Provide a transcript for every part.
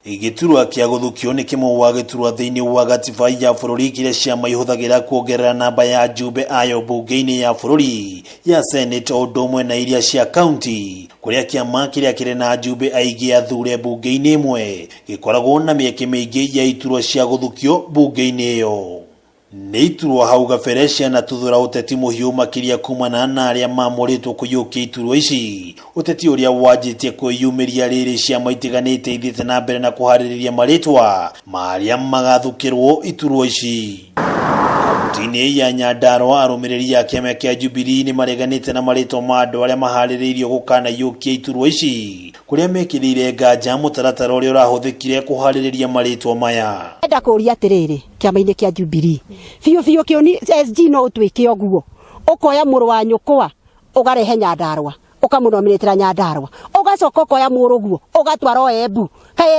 Igiturwa kia guthukio ni kimwe wa giturwa thiini wa gatiba ya bururi kiria ciama ihuthagira kuongerera namba ya ajumbe ayo bunge-ini ya bururi ya senate odumwe na iria cia kaunti kuria kiama kiria kire na ajumbe aigi athure bunge-ini imwe gikoragwo na mieke mingi ya iturwa cia guthukio bunge-ini iyo. Ni iturwa hau gabere ciana tuthura uteti muhiu makiria kumana na aria mamuritwo kuyukia iturwa ici. Uteti uria wanjitie kwiyumiria riri ciama itiganite ithite na mbere na kuhaririria maritwa maria magathukirwo iturwa ici. Kaunti-ini ya Nyandarua arumiriri ya kiama kia Jubilee ni mareganite na maritwa ma andu aria mahaririirio gukana yukia iturwa ici kuria mekirire nganja mutaratara uria urahuthikire kuhaririria maritwa maya. Enda kuria atiriri kiama-ini kia Jubilee biu Kioni SG no utwike oguo ukoya muru wa nyukwa ugarehe Nyandarua ukamunominatira Nyandarua ugacoka ukoya muruguo ugatwara Embu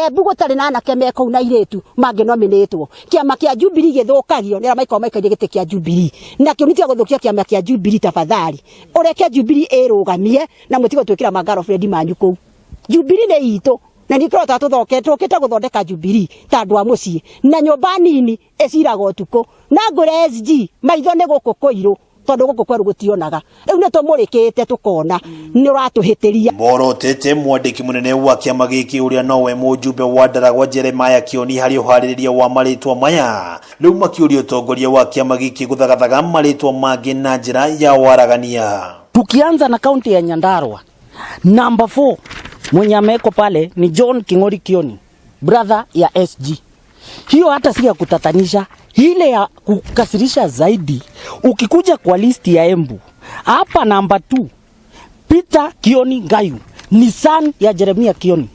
Embu gutari na anake meko na iretu mangenominatwo kiama kia Jubilee githukagio nira maiko maikaire gite kia Jubilee na Kioni tia guthukia kiama kia Jubilee tafadhali ureke Jubilee irugamie na mutigo twikira magaro Fred manyu kou. Jubilee ni itu na nikrota tuthoketwo kita guthondeka Jubilee tandu wa mucii na nyumba nini eciraga utuko na ngure SG maitho ni guku kuiru tondu guku kweru gutionaga riu ni tumurikite tukona ni uratuhitiria. Morotete mwandiki munene wa kiama giki uria nowe mujumbe wa Nyandarua Jeremiah Kioni hari uhaririria wa maritwa maya riu makiuria Atongoria wa kiama giki guthagathaga maritwa mangi na njira ya waragania. Tukianza na kaunti ya Nyandarua, namba 4 mwenye ameko pale ni John King'ori Kioni, brother ya SG. Hiyo hata si ya kutatanisha, ile ya kukasirisha zaidi. Ukikuja kwa listi ya Embu, hapa namba 2 Peter Kioni Ngayu ni son ya Jeremiah Kioni.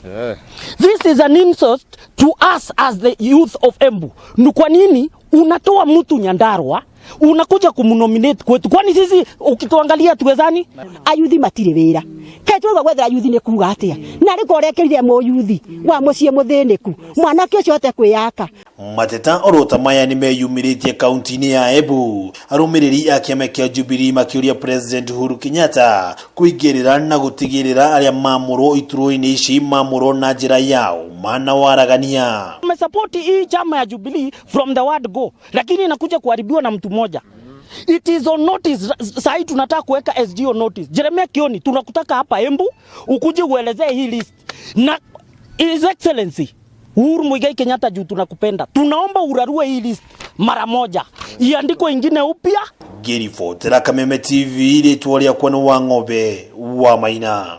This is an insult to us as the youth of Embu. Ni kwa nini unatoa mtu Nyandarua unakuja kumunominate kwetu? Kwani sisi ukituangalia tuwezani? Ayuthi matire wira ketwe gwethera ayuthi ni kuga atia na riko rekerire mo yuthi wa mucie muthiniku mwana kio ote kwiyaka. Mateta orota maya ni meyumiritie kaunti-ini ya Embu. Arumiriri ya kiama kia Jubilee makiuria President Uhuru Kenyatta kuigirira na gutigirira aria mamurwo iturwa-ini ici mamurwo na njira yao mana waragania. Tumesupporti hii chama ya Jubilee from the word go, lakini inakuja kuharibiwa na mtu mmoja. It is on notice. Sahi tunataka kuweka SG on notice. Jeremiah Kioni tunakutaka hapa Embu ukuje uelezee hii list. Na His Excellency Uhuru Muigai Kenyatta juu tunakupenda, tunaomba urarue hii list mara moja iandikwe ingine upya. Gerifo tera Kameme TV ile tuwalia kwa wa ng'ombe wa maina.